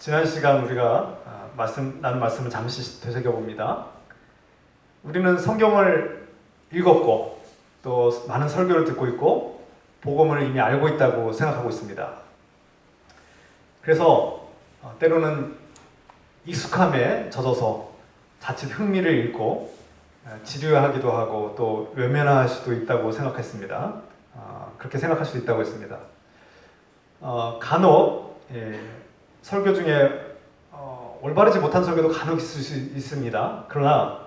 지난 시간 우리가 나눈 말씀을 잠시 되새겨 봅니다. 우리는 성경을 읽었고 또 많은 설교를 듣고 있고 복음을 이미 알고 있다고 생각하고 있습니다. 그래서 때로는 익숙함에 젖어서 자칫 흥미를 잃고 지루하기도 하고 또 외면할 수도 있다고 생각했습니다. 그렇게 생각할 수도 있다고 했습니다. 간혹 설교 중에 올바르지 못한 설교도 간혹 있을 수 있습니다. 그러나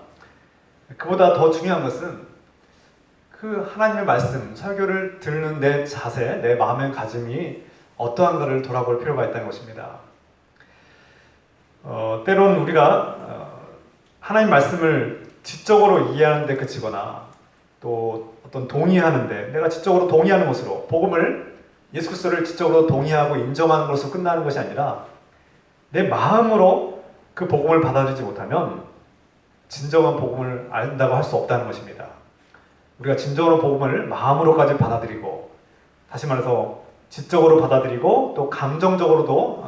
그보다 더 중요한 것은 그 하나님의 말씀, 설교를 듣는 내 자세, 내 마음의 가짐이 어떠한가를 돌아볼 필요가 있다는 것입니다. 때론 우리가 하나님 말씀을 지적으로 이해하는 데 그치거나 또 어떤 동의하는데 내가 지적으로 동의하는 것으로 복음을 예수 그리스도를 지적으로 동의하고 인정하는 것으로 끝나는 것이 아니라 내 마음으로 그 복음을 받아들이지 못하면 진정한 복음을 안다고 할 수 없다는 것입니다. 우리가 진정으로 복음을 마음으로까지 받아들이고 다시 말해서 지적으로 받아들이고 또 감정적으로도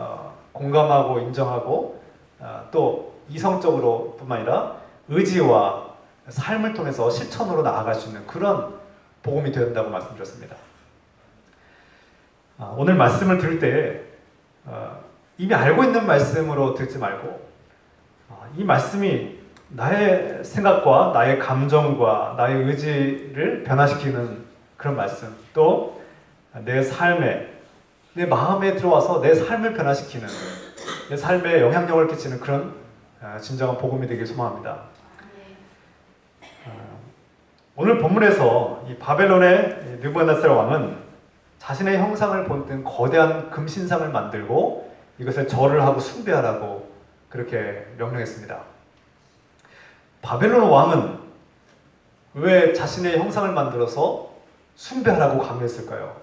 공감하고 인정하고 또 이성적으로 뿐만 아니라 의지와 삶을 통해서 실천으로 나아갈 수 있는 그런 복음이 되야 된다고 말씀드렸습니다. 오늘 말씀을 들을 때 이미 알고 있는 말씀으로 듣지 말고 이 말씀이 나의 생각과 나의 감정과 나의 의지를 변화시키는 그런 말씀, 또 내 삶에, 내 마음에 들어와서 내 삶을 변화시키는, 내 삶에 영향력을 끼치는 그런 진정한 복음이 되길 소망합니다. 오늘 본문에서 이 바벨론의 느부갓네살 왕은 자신의 형상을 본뜬 거대한 금신상을 만들고 이것에 절을 하고 숭배하라고 그렇게 명령했습니다. 바벨론 왕은 왜 자신의 형상을 만들어서 숭배하라고 강요했을까요?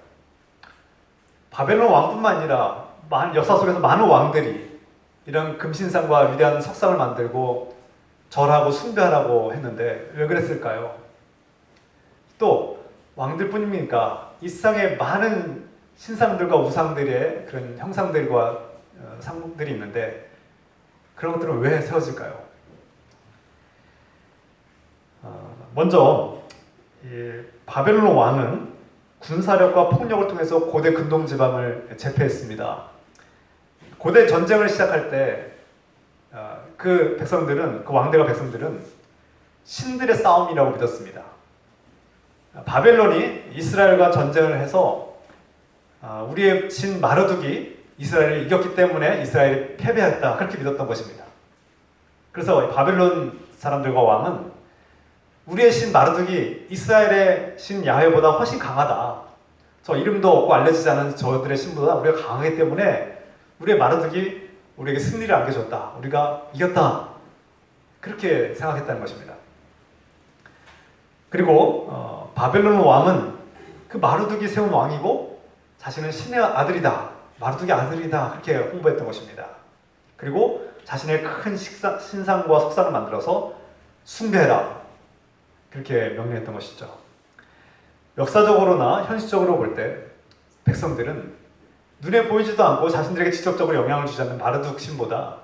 바벨론 왕뿐만 아니라 역사 속에서 많은 왕들이 이런 금신상과 위대한 석상을 만들고 절하고 숭배하라고 했는데 왜 그랬을까요? 또 왕들뿐입니까? 이 세상에 많은 신상들과 우상들의 그런 형상들과 상들이 있는데 그런 것들은 왜 세워질까요? 먼저 바벨론 왕은 군사력과 폭력을 통해서 고대 근동 지방을 제패했습니다. 고대 전쟁을 시작할 때 그 백성들은, 그 왕들과 백성들은 신들의 싸움이라고 믿었습니다. 바벨론이 이스라엘과 전쟁을 해서 우리의 신 마르둑이 이스라엘을 이겼기 때문에 이스라엘이 패배했다, 그렇게 믿었던 것입니다. 그래서 바벨론 사람들과 왕은 우리의 신 마르둑이 이스라엘의 신 야훼보다 훨씬 강하다, 저 이름도 없고 알려지지 않은 저들의 신보다 우리가 강하기 때문에 우리의 마르둑이 우리에게 승리를 안겨줬다, 우리가 이겼다, 그렇게 생각했다는 것입니다. 그리고 바벨론 왕은 그 마르둑이 세운 왕이고 자신은 신의 아들이다, 마르둑의 아들이다, 그렇게 홍보했던 것입니다. 그리고 자신의 큰 신상과 석상을 만들어서 숭배해라, 그렇게 명령했던 것이죠. 역사적으로나 현실적으로 볼 때 백성들은 눈에 보이지도 않고 자신들에게 직접적으로 영향을 주지 않는 마르둑 신보다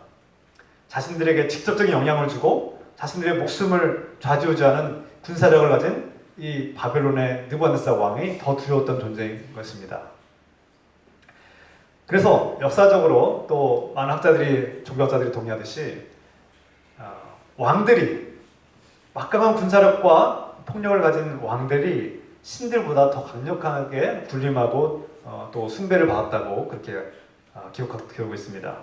자신들에게 직접적인 영향을 주고 자신들의 목숨을 좌지우지하는 군사력을 가진 이 바벨론의 느부갓네살 왕이 더 두려웠던 존재인 것입니다. 그래서 역사적으로 또 많은 학자들이, 종교학자들이 동의하듯이 왕들이, 막강한 군사력과 폭력을 가진 왕들이 신들보다 더 강력하게 군림하고 또 숭배를 받았다고 그렇게 기록하고 있습니다.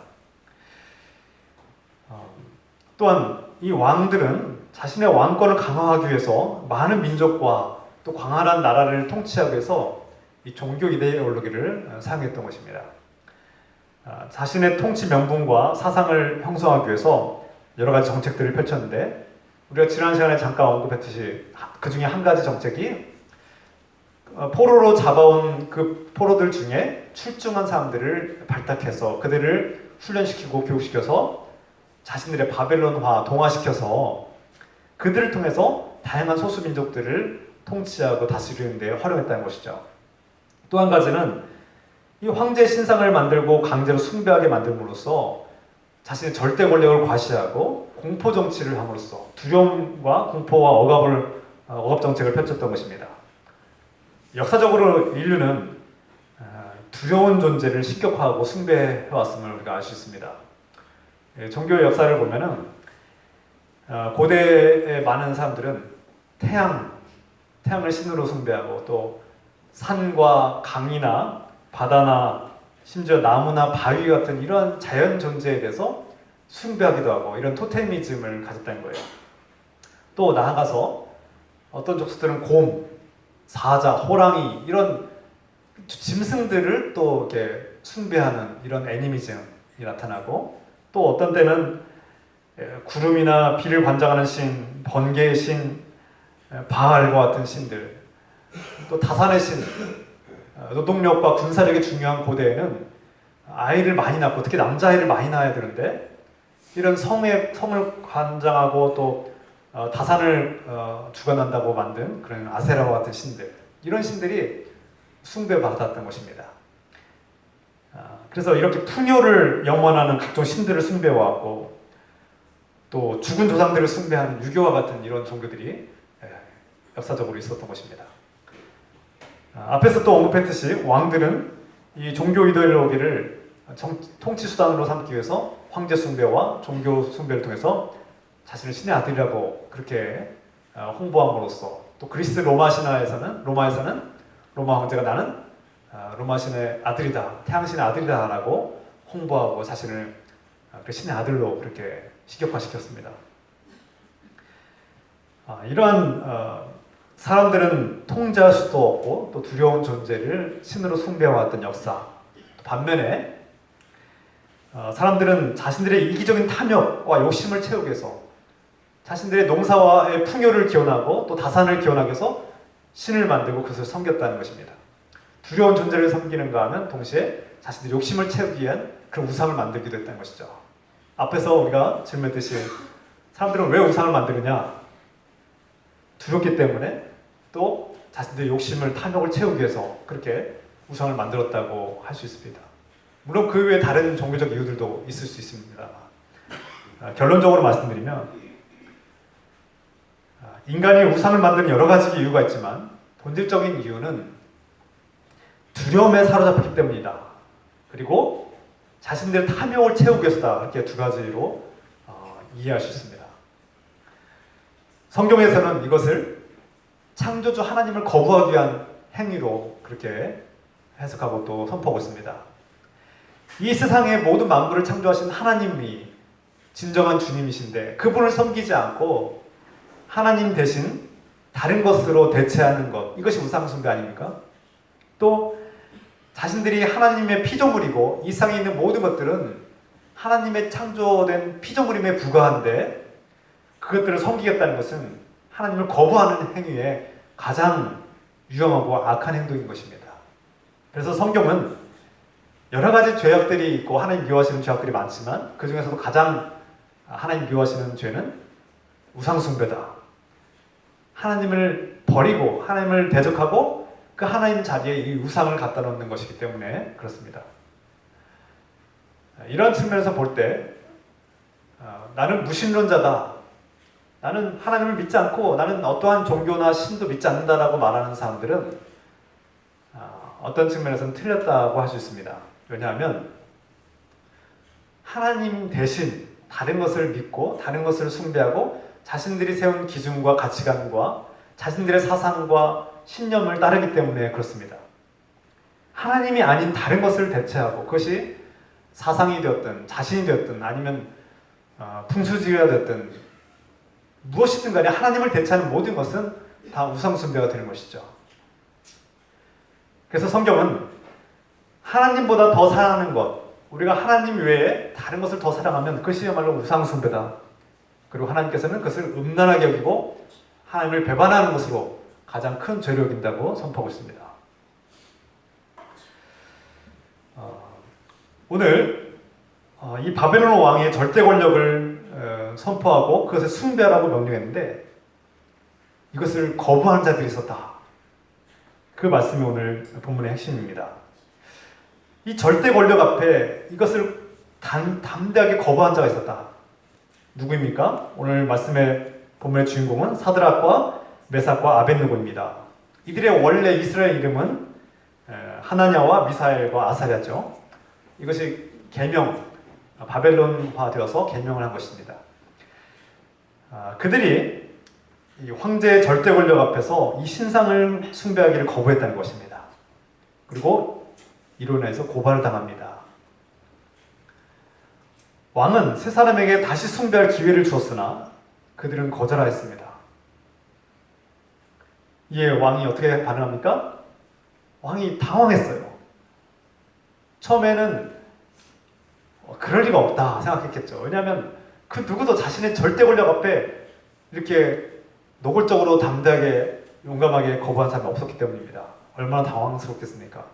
또한 이 왕들은 자신의 왕권을 강화하기 위해서 많은 민족과 또 광활한 나라를 통치하기 위해서 이 종교 이데올로기를 사용했던 것입니다. 자신의 통치 명분과 사상을 형성하기 위해서 여러 가지 정책들을 펼쳤는데 우리가 지난 시간에 잠깐 언급했듯이 그 중에 한 가지 정책이 포로로 잡아온 그 포로들 중에 출중한 사람들을 발탁해서 그들을 훈련시키고 교육시켜서 자신들의 바벨론화, 동화시켜서 그들을 통해서 다양한 소수민족들을 통치하고 다스리는 데 활용했다는 것이죠. 또 한 가지는 이 황제 신상을 만들고 강제로 숭배하게 만듦으로써 자신의 절대 권력을 과시하고 공포 정치를 함으로써 두려움과 공포와 억압 정책을 펼쳤던 것입니다. 역사적으로 인류는 두려운 존재를 신격화하고 숭배해왔음을 우리가 알 수 있습니다. 종교의 역사를 보면은 고대의 많은 사람들은 태양을 신으로 숭배하고 또 산과 강이나 바다나 심지어 나무나 바위 같은 이러한 자연 존재에 대해서 숭배하기도 하고 이런 토테미즘을 가졌다는 거예요. 또 나아가서 어떤 족속들은 곰, 사자, 호랑이 이런 짐승들을 또 이렇게 숭배하는 이런 애니미즘이 나타나고 또 어떤 때는 구름이나 비를 관장하는 신, 번개의 신, 바알과 같은 신들, 또 다산의 신, 노동력과 군사력이 중요한 고대에는 아이를 많이 낳고 특히 남자아이를 많이 낳아야 되는데 이런 성을 관장하고 또 다산을 주관한다고 만든 그런 아세라와 같은 신들, 이런 신들이 숭배받았던 것입니다. 그래서 이렇게 풍요를 영원하는 각종 신들을 숭배해왔고 또 죽은 조상들을 숭배하는 유교와 같은 이런 종교들이 역사적으로 있었던 것입니다. 앞에서 또 언급했듯이 왕들은 이 종교 이데올로기를 통치 수단으로 삼기 위해서 황제 숭배와 종교 숭배를 통해서 자신을 신의 아들이라고 그렇게 홍보함으로써 또 그리스 로마에서는 로마 황제가 나는 로마 신의 아들이다, 태양신의 아들이다라고 홍보하고 자신을 신의 아들로 그렇게 식격화시켰습니다. 이러한 사람들은 통제할 수도 없고 또 두려운 존재를 신으로 숭배해왔던 역사. 반면에 사람들은 자신들의 이기적인 탐욕과 욕심을 채우기 위해서 자신들의 농사와의 풍요를 기원하고 또 다산을 기원하기 위해서 신을 만들고 그것을 섬겼다는 것입니다. 두려운 존재를 섬기는가 하면 동시에 자신들의 욕심을 채우기 위한 그런 우상을 만들기도 했다는 것이죠. 앞에서 우리가 질문했듯이 사람들은 왜 우상을 만드느냐? 두렵기 때문에 또 자신들의 욕심을, 탐욕을 채우기 위해서 그렇게 우상을 만들었다고 할 수 있습니다. 물론 그 외에 다른 종교적 이유들도 있을 수 있습니다. 결론적으로 말씀드리면 인간이 우상을 만드는 여러 가지 이유가 있지만 본질적인 이유는 두려움에 사로잡혔기 때문이다. 그리고 자신들의 탐욕을 채우기 위해서다. 이렇게 두 가지로 이해할 수 있습니다. 성경에서는 이것을 창조주 하나님을 거부하기 위한 행위로 그렇게 해석하고 또 선포하고 있습니다. 이 세상의 모든 만물을 창조하신 하나님이 진정한 주님이신데 그분을 섬기지 않고 하나님 대신 다른 것으로 대체하는 것, 이것이 우상숭배 아닙니까? 또 자신들이 하나님의 피조물이고 이 세상에 있는 모든 것들은 하나님의 창조된 피조물임에 불과한데 그것들을 섬기겠다는 것은 하나님을 거부하는 행위에 가장 위험하고 악한 행동인 것입니다. 그래서 성경은 여러 가지 죄악들이 있고 하나님 미워하시는 죄악들이 많지만 그 중에서도 가장 하나님 미워하시는 죄는 우상숭배다. 하나님을 버리고 하나님을 대적하고 그 하나님 자리에 이 우상을 갖다 놓는 것이기 때문에 그렇습니다. 이런 측면에서 볼 때 나는 무신론자다. 나는 하나님을 믿지 않고 나는 어떠한 종교나 신도 믿지 않는다라고 말하는 사람들은 어떤 측면에서는 틀렸다고 할 수 있습니다. 왜냐하면 하나님 대신 다른 것을 믿고 다른 것을 숭배하고 자신들이 세운 기준과 가치관과 자신들의 사상과 신념을 따르기 때문에 그렇습니다. 하나님이 아닌 다른 것을 대체하고 그것이 사상이 되었든 자신이 되었든 아니면 풍수지리가 되었든 무엇이든 간에 하나님을 대체하는 모든 것은 다 우상숭배가 되는 것이죠. 그래서 성경은 하나님보다 더 사랑하는 것, 우리가 하나님 외에 다른 것을 더 사랑하면 그것이야말로 우상숭배다. 그리고 하나님께서는 그것을 음란하게 여기고 하나님을 배반하는 것으로 가장 큰 죄를 여긴다고 선포하고 있습니다. 오늘 이 바벨론 왕의 절대 권력을 선포하고 그것을 숭배하라고 명령했는데 이것을 거부하는 자들이 있었다. 그 말씀이 오늘 본문의 핵심입니다. 이 절대 권력 앞에 이것을 담대하게 거부한 자가 있었다. 누구입니까? 오늘 말씀의 본문의 주인공은 사드락과 메삭과 아벳느고입니다. 이들의 원래 이스라엘 이름은 하나냐와 미사엘과 아사랴죠. 이것이 계명, 바벨론화 되어서 계명을 한 것입니다. 그들이 이 황제의 절대 권력 앞에서 이 신상을 숭배하기를 거부했다는 것입니다. 그리고 이로 인해서 고발을 당합니다. 왕은 세 사람에게 다시 숭배할 기회를 주었으나 그들은 거절하였습니다. 이에 왕이 어떻게 반응합니까? 왕이 당황했어요. 처음에는 그럴 리가 없다 생각했겠죠. 왜냐하면 그 누구도 자신의 절대 권력 앞에 이렇게 노골적으로 담대하게 용감하게 거부한 사람이 없었기 때문입니다. 얼마나 당황스럽겠습니까?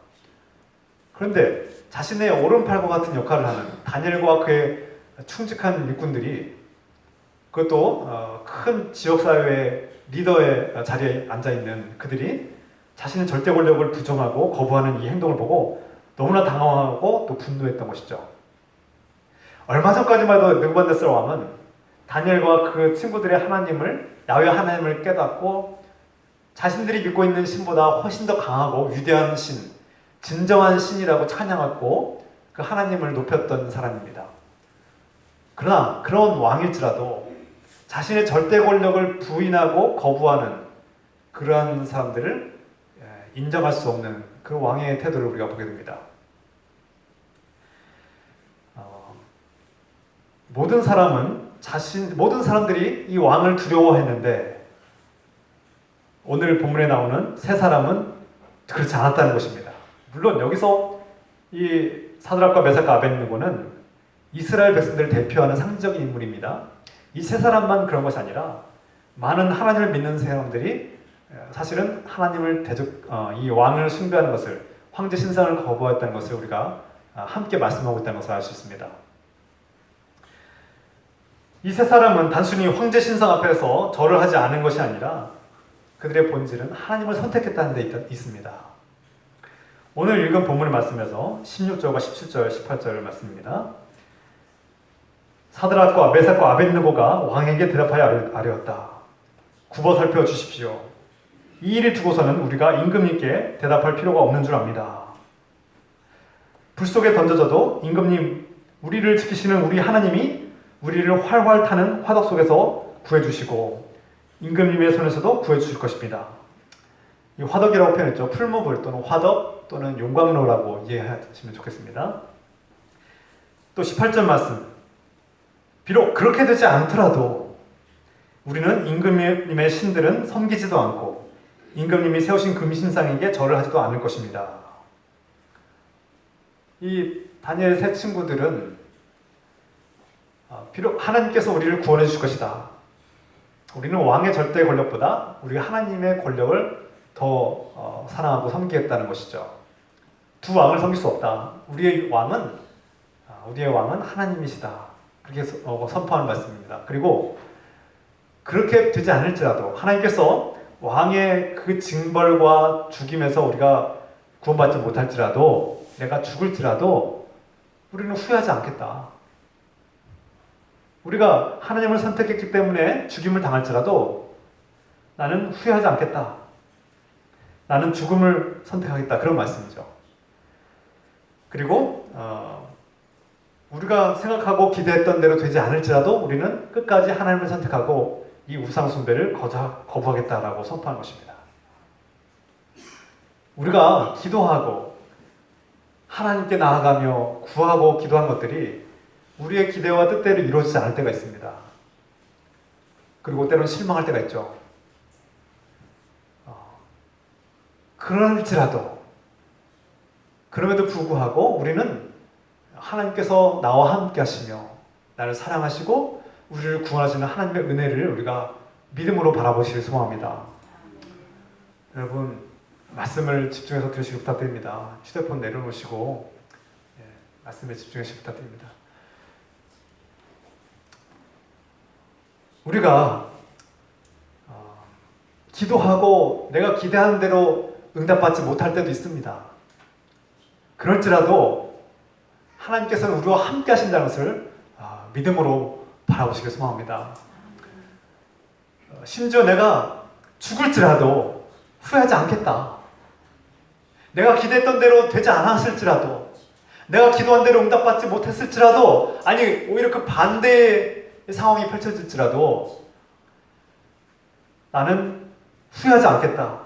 그런데 자신의 오른팔과 같은 역할을 하는 다니엘과 그의 충직한 일꾼들이, 그것도 큰 지역사회의 리더의 자리에 앉아있는 그들이 자신의 절대 권력을 부정하고 거부하는 이 행동을 보고 너무나 당황하고 또 분노했던 것이죠. 얼마 전까지만 해도 느부갓네살 왕은 다니엘과 그 친구들의 하나님을, 야훼 하나님을 깨닫고 자신들이 믿고 있는 신보다 훨씬 더 강하고 위대한 신, 진정한 신이라고 찬양하고 그 하나님을 높였던 사람입니다. 그러나 그런 왕일지라도 자신의 절대 권력을 부인하고 거부하는 그러한 사람들을 인정할 수 없는 그 왕의 태도를 우리가 보게 됩니다. 모든 사람들이 이 왕을 두려워했는데 오늘 본문에 나오는 세 사람은 그렇지 않았다는 것입니다. 물론 여기서 이 사드락과 메삭과 아벳느고는 이스라엘 백성들을 대표하는 상징적인 인물입니다. 이 세 사람만 그런 것이 아니라 많은 하나님을 믿는 사람들이 사실은 하나님을 이 왕을 숭배하는 것을, 황제 신상을 거부했다는 것을 우리가 함께 말씀하고 있다는 것을 알 수 있습니다. 이 세 사람은 단순히 황제 신상 앞에서 절을 하지 않은 것이 아니라 그들의 본질은 하나님을 선택했다는 데 있습니다. 오늘 읽은 본문의 말씀에서 16절과 17절, 18절 말씀입니다. 사드락과 메삭과 아벳느고가 왕에게 대답하여 아뢰었다. 굽어 살펴 주십시오. 이 일을 두고서는 우리가 임금님께 대답할 필요가 없는 줄 압니다. 불 속에 던져져도 임금님, 우리를 지키시는 우리 하나님이 우리를 활활 타는 화덕 속에서 구해주시고 임금님의 손에서도 구해주실 것입니다. 이 화덕이라고 표현했죠. 풀무불 또는 화덕 또는 용광로라고 이해하시면 좋겠습니다. 또 18절 말씀. 비록 그렇게 되지 않더라도 우리는 임금님의 신들은 섬기지도 않고 임금님이 세우신 금신상에게 절을 하지도 않을 것입니다. 이 다니엘의 세 친구들은 비록 하나님께서 우리를 구원해 주실 것이다. 우리는 왕의 절대 권력보다 우리가 하나님의 권력을 더 사랑하고 섬기겠다는 것이죠. 두 왕을 섬길 수 없다. 우리의 왕은 하나님이시다. 그렇게 선포하는 말씀입니다. 그리고 그렇게 되지 않을지라도 하나님께서 왕의 그 징벌과 죽임에서 우리가 구원받지 못할지라도, 내가 죽을지라도 우리는 후회하지 않겠다. 우리가 하나님을 선택했기 때문에 죽임을 당할지라도 나는 후회하지 않겠다. 나는 죽음을 선택하겠다. 그런 말씀이죠. 그리고 우리가 생각하고 기대했던 대로 되지 않을지라도 우리는 끝까지 하나님을 선택하고 이 우상 숭배를 거부하겠다라고 선포하는 것입니다. 우리가 기도하고 하나님께 나아가며 구하고 기도한 것들이 우리의 기대와 뜻대로 이루어지지 않을 때가 있습니다. 그리고 때로는 실망할 때가 있죠. 그럴지라도, 그럼에도 불구하고 우리는 하나님께서 나와 함께 하시며 나를 사랑하시고 우리를 구원하시는 하나님의 은혜를 우리가 믿음으로 바라보시길 소망합니다. 여러분, 말씀을 집중해서 들으시길 부탁드립니다. 휴대폰 내려놓으시고 말씀에 집중하시길 부탁드립니다. 우리가 기도하고 내가 기대하는 대로 응답받지 못할 때도 있습니다. 그럴지라도 하나님께서는 우리와 함께 하신다는 것을 믿음으로 바라보시길 소망합니다. 심지어 내가 죽을지라도 후회하지 않겠다. 내가 기대했던 대로 되지 않았을지라도, 내가 기도한 대로 응답받지 못했을지라도, 아니 오히려 그 반대의 상황이 펼쳐질지라도 나는 후회하지 않겠다.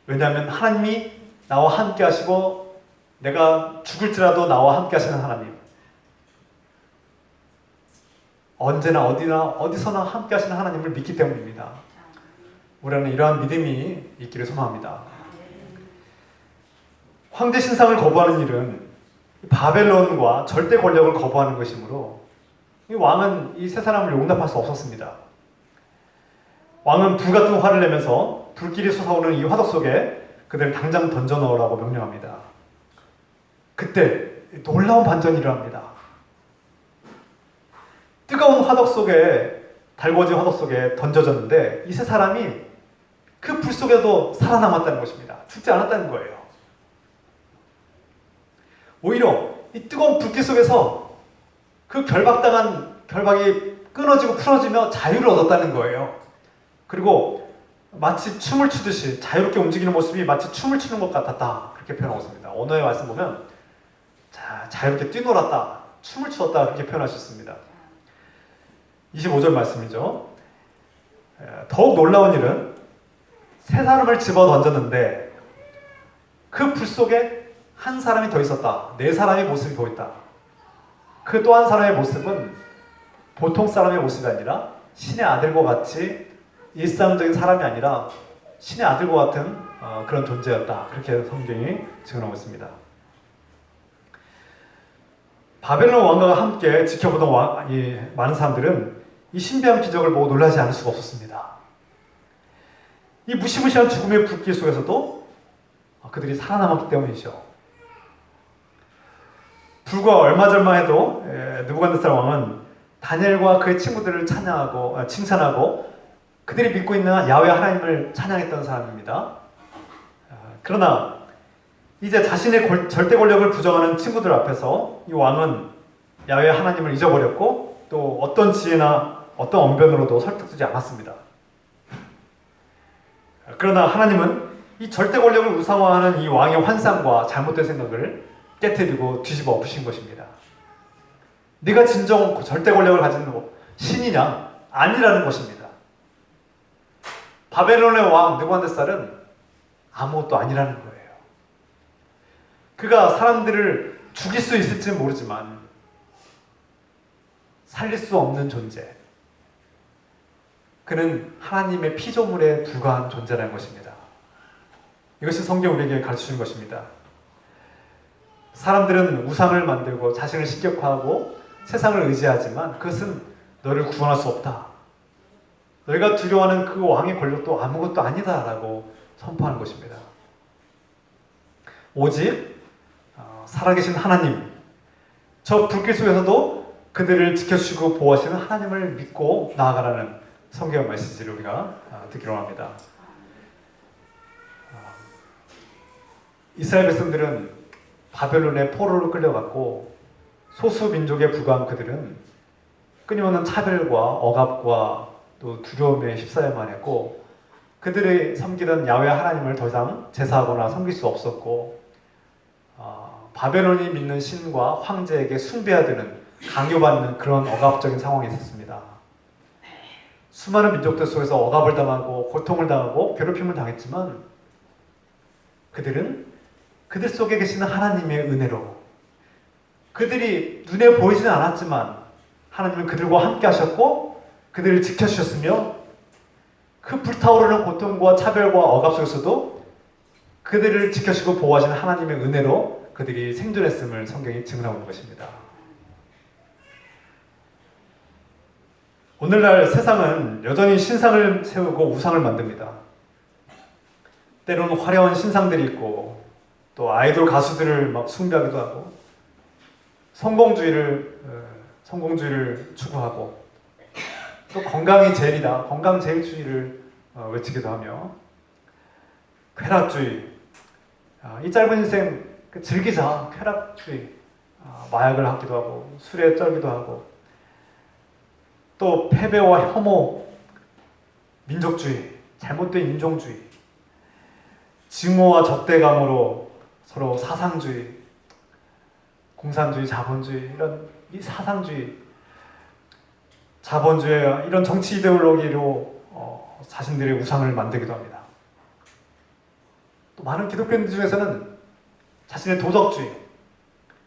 왜냐하면 하나님이 나와 함께 하시고 내가 죽을지라도 나와 함께 하시는 하나님, 언제나 어디나 어디서나 함께 하시는 하나님을 믿기 때문입니다. 우리는 이러한 믿음이 있기를 소망합니다. 황제 신상을 거부하는 일은 바벨론과 절대 권력을 거부하는 것이므로 이 왕은 이 세 사람을 용납할 수 없었습니다. 왕은 불같은 화를 내면서 불길이 솟아오르는 이 화덕 속에 그들을 당장 던져 넣으라고 명령합니다. 그때 놀라운 반전이 일어납니다. 뜨거운 화덕 속에, 달궈진 화덕 속에 던져졌는데 이 세 사람이 그 불 속에도 살아남았다는 것입니다. 죽지 않았다는 거예요. 오히려 이 뜨거운 불길 속에서 그 결박이 끊어지고 풀어지며 자유를 얻었다는 거예요. 그리고 마치 춤을 추듯이 자유롭게 움직이는 모습이 마치 춤을 추는 것 같았다. 그렇게 표현하고 있습니다. 언어의 말씀 보면 자유롭게 뛰놀았다, 춤을 추었다, 그렇게 표현하셨습니다. 25절 말씀이죠. 더욱 놀라운 일은 세 사람을 집어 던졌는데 그 불 속에 한 사람이 더 있었다. 네 사람의 모습이 보였다. 그 또 한 사람의 모습은 보통 사람의 모습이 아니라 신의 아들과 같이 일상적인 사람이 아니라 신의 아들과 같은 그런 존재였다. 그렇게 성경이 증언하고 있습니다. 바벨론 왕과가 함께 지켜보던 많은 사람들은 이 신비한 기적을 보고 놀라지 않을 수가 없었습니다. 이 무시무시한 죽음의 불길 속에서도 그들이 살아남았기 때문이죠. 불과 얼마 전만 해도 느부갓네살 왕은 다니엘과 그의 친구들을 칭찬하고 그들이 믿고 있는 야훼 하나님을 찬양했던 사람입니다. 그러나 이제 자신의 절대 권력을 부정하는 친구들 앞에서 이 왕은 야훼 하나님을 잊어버렸고 또 어떤 지혜나 어떤 언변으로도 설득되지 않았습니다. 그러나 하나님은 이 절대 권력을 우상화하는 이 왕의 환상과 잘못된 생각을 깨트리고 뒤집어 엎으신 것입니다. 네가 진정 절대 권력을 가진 신이냐? 아니라는 것입니다. 바벨론의 왕 느부갓네살은 아무것도 아니라는 거예요. 그가 사람들을 죽일 수 있을지는 모르지만 살릴 수 없는 존재, 그는 하나님의 피조물에 불과한 존재라는 것입니다. 이것이 성경 우리에게 가르쳐주는 것입니다. 사람들은 우상을 만들고 자신을 신격화하고 세상을 의지하지만 그것은 너를 구원할 수 없다. 너희가 두려워하는 그 왕의 권력도 아무것도 아니다 라고 선포하는 것입니다. 오직 살아계신 하나님, 저 불길 속에서도 그들을 지켜주시고 보호하시는 하나님을 믿고 나아가라는 성경 메시지를 우리가 듣기로 합니다. 이스라엘 백성들은 바벨론의 포로로 끌려갔고 소수 민족에 불과한 그들은 끊임없는 차별과 억압과 또 두려움에 휩싸여만 했고 그들이 섬기던 야훼 하나님을 더 이상 제사하거나 섬길 수 없었고 바벨론이 믿는 신과 황제에게 숭배해야 되는, 강요받는 그런 억압적인 상황이 있었습니다. 수많은 민족들 속에서 억압을 당하고 고통을 당하고 괴롭힘을 당했지만 그들은 그들 속에 계시는 하나님의 은혜로, 그들이 눈에 보이지는 않았지만 하나님은 그들과 함께 하셨고 그들을 지켜주셨으며 그 불타오르는 고통과 차별과 억압 속에서도 그들을 지켜주시고 보호하시는 하나님의 은혜로 그들이 생존했음을 성경이 증언하고 있는 것입니다. 오늘날 세상은 여전히 신상을 세우고 우상을 만듭니다. 때로는 화려한 신상들이 있고 또 아이돌 가수들을 막 숭배하기도 하고 성공주의를 추구하고 또 건강이 제일이다, 건강 제일주의를 외치기도 하며 쾌락주의, 이 짧은 인생 즐기자, 쾌락주의, 마약을 하기도 하고 술에 쩔기도 하고 또 패배와 혐오, 민족주의, 잘못된 인종주의, 증오와 적대감으로 서로 사상주의, 공산주의, 자본주의 이런 이 사상주의, 자본주의 이런 정치 이데올로기로 자신들의 우상을 만들기도 합니다. 또 많은 기독교인들 중에서는 자신의 도덕주의,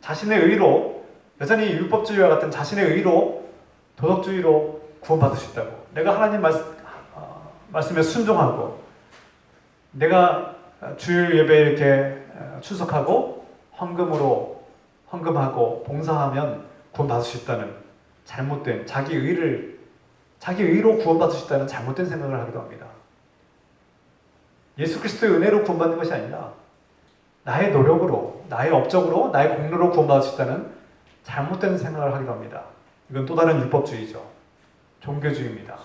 자신의 의로 여전히 율법주의와 같은 자신의 의로 도덕주의로 구원받을 수 있다고, 내가 하나님 말씀에 순종하고 내가 주일 예배에 이렇게 출석하고 헌금하고 봉사하면 구원받을 수 있다는 잘못된 자기 의로 구원받을 수 있다는 잘못된 생각을 하기도 합니다. 예수 그리스도의 은혜로 구원받는 것이 아니라 나의 노력으로, 나의 업적으로, 나의 공로로 구원받을 수 있다는 잘못된 생각을 하기도 합니다. 이건 또 다른 율법주의죠. 종교주의입니다.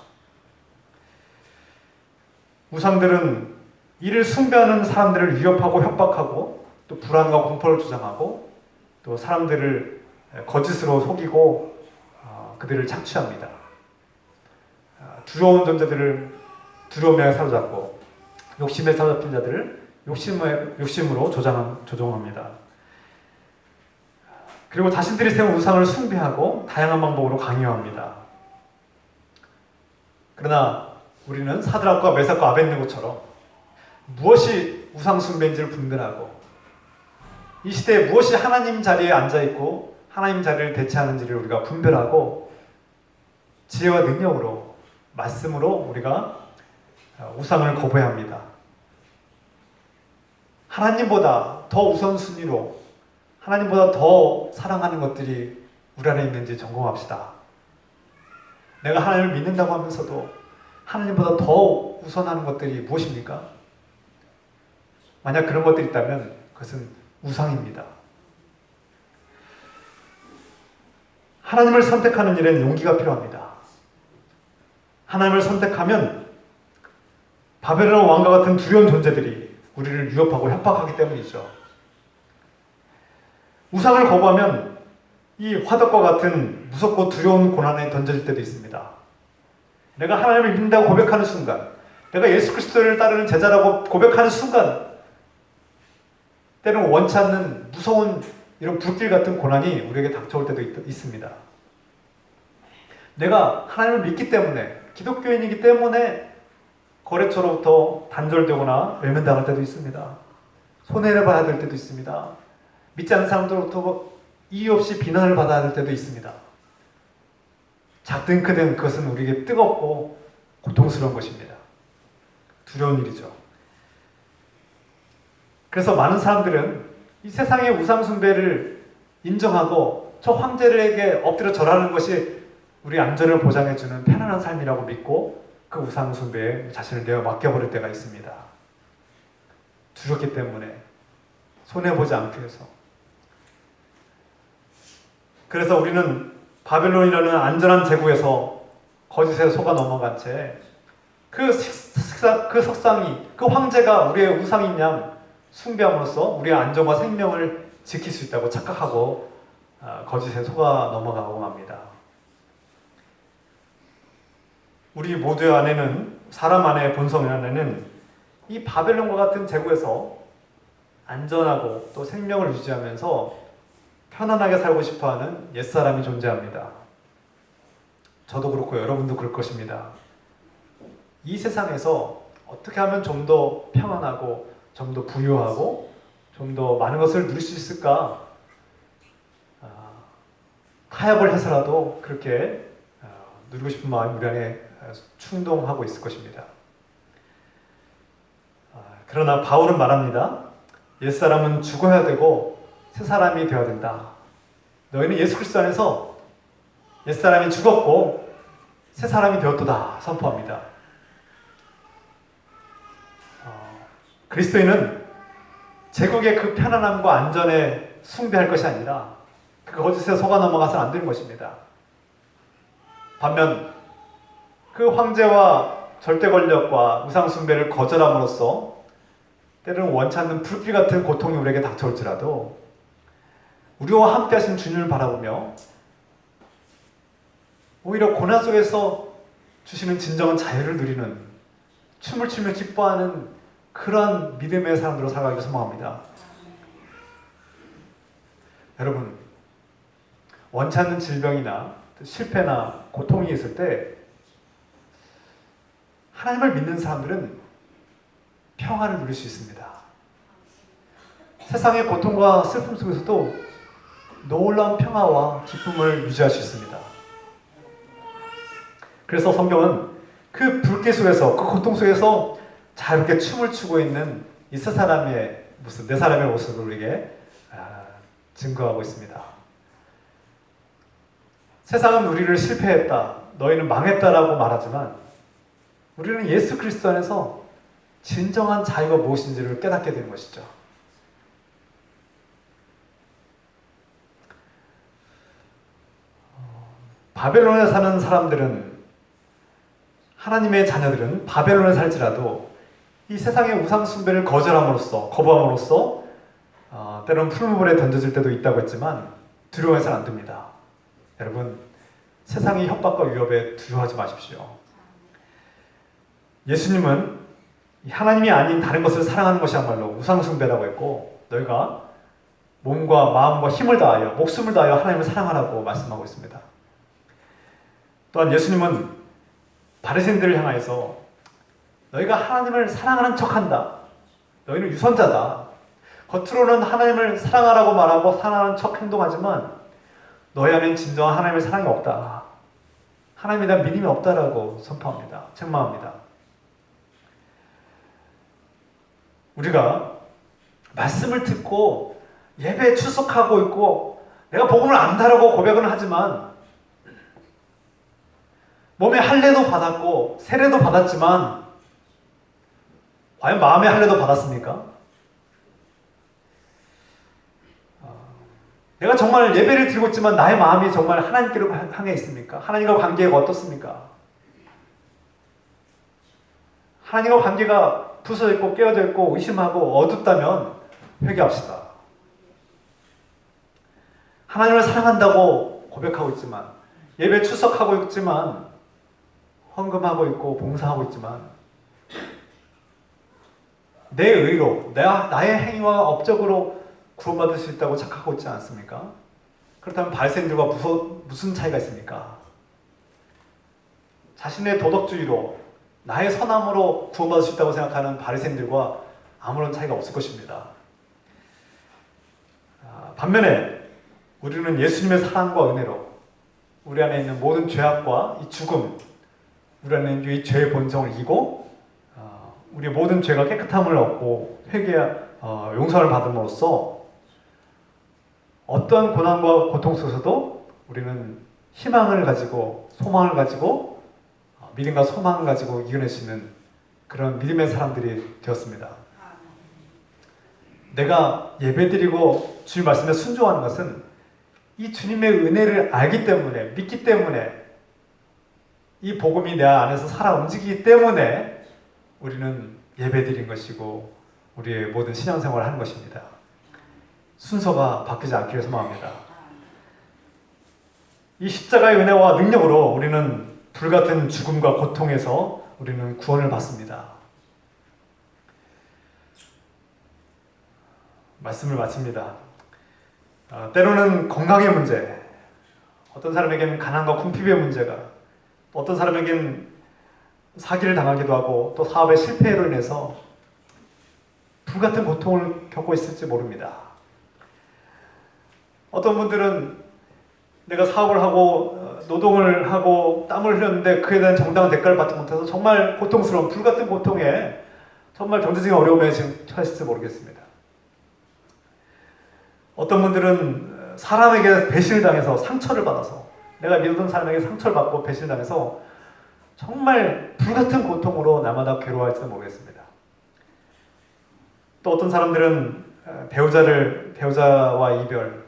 우상들은 이를 숭배하는 사람들을 위협하고 협박하고 또 불안과 공포를 조장하고 또 사람들을 거짓으로 속이고 그들을 착취합니다. 두려운 존재들을 두려움에 사로잡고 욕심에 사로잡힌 자들을 욕심으로 조종합니다. 그리고 자신들이 세운 우상을 숭배하고 다양한 방법으로 강요합니다. 그러나 우리는 사드락과 메삭과 아벳느고처럼 무엇이 우상 숭배인지를 분별하고 이 시대에 무엇이 하나님 자리에 앉아있고 하나님 자리를 대체하는지를 우리가 분별하고 지혜와 능력으로 말씀으로 우리가 우상을 거부해야 합니다. 하나님보다 더 우선순위로 하나님보다 더 사랑하는 것들이 우리 안에 있는지 점검합시다. 내가 하나님을 믿는다고 하면서도 하나님보다 더 우선하는 것들이 무엇입니까? 만약 그런 것들이 있다면 그것은 우상입니다. 하나님을 선택하는 일엔 용기가 필요합니다. 하나님을 선택하면 바벨론 왕과 같은 두려운 존재들이 우리를 위협하고 협박하기 때문이죠. 우상을 거부하면 이 화덕과 같은 무섭고 두려운 고난에 던져질 때도 있습니다. 내가 하나님을 믿는다고 고백하는 순간, 내가 예수 그리스도를 따르는 제자라고 고백하는 순간 때로는 원치 않는 무서운 이런 불길 같은 고난이 우리에게 닥쳐올 때도 있습니다. 내가 하나님을 믿기 때문에, 기독교인이기 때문에 거래처로부터 단절되거나 외면당할 때도 있습니다. 손해를 봐야 될 때도 있습니다. 믿지 않는 사람들로부터 이유 없이 비난을 받아야 될 때도 있습니다. 작든 크든 그것은 우리에게 뜨겁고 고통스러운 것입니다. 두려운 일이죠. 그래서 많은 사람들은 이 세상의 우상 숭배를 인정하고 저 황제에게 엎드려 절하는 것이 우리 안전을 보장해주는 편안한 삶이라고 믿고 그 우상 숭배에 자신을 내어 맡겨버릴 때가 있습니다. 두렵기 때문에, 손해보지 않기 위해서. 그래서 우리는 바벨론이라는 안전한 제국에서 거짓에 속아 넘어간 채 그 석상이, 그 황제가 우리의 우상인 양 숭배함으로써 우리의 안전과 생명을 지킬 수 있다고 착각하고 거짓에 속아 넘어가고 맙니다. 우리 모두 안에는, 사람 안의 본성 안에는 이 바벨론과 같은 제국에서 안전하고 또 생명을 유지하면서 편안하게 살고 싶어하는 옛사람이 존재합니다. 저도 그렇고 여러분도 그럴 것입니다. 이 세상에서 어떻게 하면 좀 더 평안하고 좀 더 부유하고 좀 더 많은 것을 누릴 수 있을까? 타협을 해서라도 그렇게 누리고 싶은 마음이 우리 안에 충동하고 있을 것입니다. 그러나 바울은 말합니다. 옛사람은 죽어야 되고 새 사람이 되어야 된다. 너희는 예수 그리스도 안에서 옛사람이 죽었고 새 사람이 되었도다 선포합니다. 그리스도인은 제국의 그 편안함과 안전에 숭배할 것이 아니라 그 거짓에 속아 넘어가서는 안 되는 것입니다. 반면 그 황제와 절대 권력과 우상 숭배를 거절함으로써 때로는 원치 않는 불길 같은 고통이 우리에게 닥쳐올지라도 우리와 함께 하신 주님을 바라보며 오히려 고난 속에서 주시는 진정한 자유를 누리는, 춤을 추며 기뻐하는 그러한 믿음의 사람들로 살아가기를 소망합니다. 여러분, 원치 않는 질병이나 실패나 고통이 있을 때 하나님을 믿는 사람들은 평안을 누릴 수 있습니다. 세상의 고통과 슬픔 속에서도 놀라운 평화와 기쁨을 유지할 수 있습니다. 그래서 성경은 그 불길 속에서, 그 고통 속에서 자유롭게 춤을 추고 있는 이 세 사람의 모습, 네 사람의 모습을 우리에게 증거하고 있습니다. 세상은 우리를 실패했다, 너희는 망했다라고 말하지만 우리는 예수 그리스도 안에서 진정한 자유가 무엇인지를 깨닫게 되는 것이죠. 바벨론에 사는 사람들은, 하나님의 자녀들은 바벨론에 살지라도 이 세상의 우상 숭배를 거부함으로써 때로는 푸른 물에 던져질 때도 있다고 했지만 두려워해서는 안 됩니다. 여러분, 세상의 협박과 위협에 두려워하지 마십시오. 예수님은 하나님이 아닌 다른 것을 사랑하는 것이야말로 우상 숭배라고 했고, 너희가 몸과 마음과 힘을 다하여, 목숨을 다하여 하나님을 사랑하라고 말씀하고 있습니다. 또한 예수님은 바리새인들을 향하여서 너희가 하나님을 사랑하는 척한다, 너희는 유선자다, 겉으로는 하나님을 사랑하라고 말하고 사랑하는 척 행동하지만 너희 안에는 진정한 하나님의 사랑이 없다, 하나님에 대한 믿음이 없다라고 선포합니다. 책망합니다. 우리가 말씀을 듣고 예배에 출석하고 있고 내가 복음을 안다라고 고백은 하지만 몸에 할례도 받았고 세례도 받았지만 과연 마음의 할례도 받았습니까? 내가 정말 예배를 드리고 있지만 나의 마음이 정말 하나님께로 향해 있습니까? 하나님과 관계가 어떻습니까? 하나님과 관계가 부서져 있고 깨어져 있고 의심하고 어둡다면 회개합시다. 하나님을 사랑한다고 고백하고 있지만, 예배에 출석하고 있지만, 헌금하고 있고 봉사하고 있지만 내 의로, 나의 행위와 업적으로 구원받을 수 있다고 착각하고 있지 않습니까? 그렇다면 바리새인들과 무슨 차이가 있습니까? 자신의 도덕주의로, 나의 선함으로 구원받을 수 있다고 생각하는 바리새인들과 아무런 차이가 없을 것입니다. 반면에 우리는 예수님의 사랑과 은혜로 우리 안에 있는 모든 죄악과 이 죽음, 우리 안에 있는 이 죄의 본성을 이기고 우리의 모든 죄가 깨끗함을 얻고 용서를 받음으로써 어떠한 고난과 고통 속에서도 우리는 희망을 가지고, 소망을 가지고, 믿음과 소망을 가지고 이겨낼 수 있는 그런 믿음의 사람들이 되었습니다. 내가 예배드리고 주님 말씀에 순종하는 것은 이 주님의 은혜를 알기 때문에, 믿기 때문에, 이 복음이 내 안에서 살아 움직이기 때문에 우리는 예배드린 것이고 우리의 모든 신앙생활을 하는 것입니다. 순서가 바뀌지 않기를 소망합니다. 이 십자가의 은혜와 능력으로 우리는 불같은 죽음과 고통에서 우리는 구원을 받습니다. 말씀을 마칩니다. 때로는 건강의 문제, 어떤 사람에게는 가난과 궁핍의 문제가, 또 어떤 사람에게는 사기를 당하기도 하고 또 사업의 실패로 인해서 불같은 고통을 겪고 있을지 모릅니다. 어떤 분들은 내가 사업을 하고 노동을 하고 땀을 흘렸는데 그에 대한 정당한 대가를 받지 못해서 정말 고통스러운 불같은 고통에 정말 경제적인 어려움에 지금 처했을지 모르겠습니다. 어떤 분들은 사람에게 배신을 당해서 상처를 받아서, 내가 믿었던 사람에게 상처를 받고 배신을 당해서 정말 불같은 고통으로 날마다 괴로워할지도 모르겠습니다. 또 어떤 사람들은 배우자와 이별,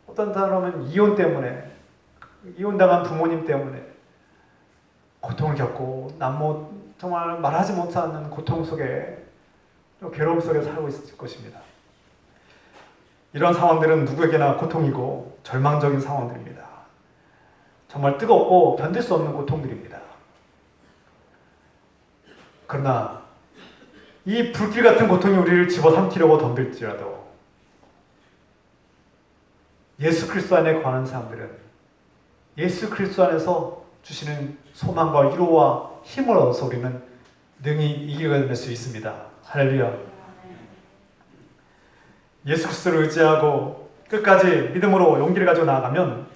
어떤 사람은 이혼 때문에, 이혼당한 부모님 때문에 고통을 겪고 정말 말하지 못하는 고통 속에, 또 괴로움 속에 살고 있을 것입니다. 이런 상황들은 누구에게나 고통이고 절망적인 상황들입니다. 정말 뜨겁고 견딜 수 없는 고통들입니다. 그러나 이 불길 같은 고통이 우리를 집어삼키려고 덤빌지라도 예수 그리스도 안에 관한 사람들은 예수 그리스도 안에서 주시는 소망과 위로와 힘을 얻어서 우리는 능히 이겨낼 수 있습니다. 할렐루야. 예수 그리스도를 의지하고 끝까지 믿음으로 용기를 가지고 나아가면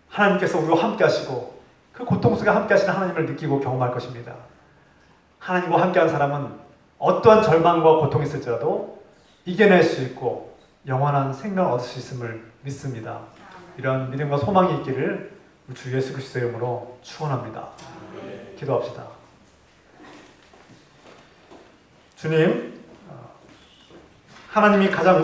하나님께서 우리와 함께 하시고 그 고통 속에 함께 하시는 하나님을 느끼고 경험할 것입니다. 하나님과 함께한 사람은 어떠한 절망과 고통이 있을지라도 이겨낼 수 있고 영원한 생명을 얻을 수 있음을 믿습니다. 이런 믿음과 소망이 있기를 주 예수 그리스도의 이름으로 축원합니다. 기도합시다. 주님, 하나님이 가장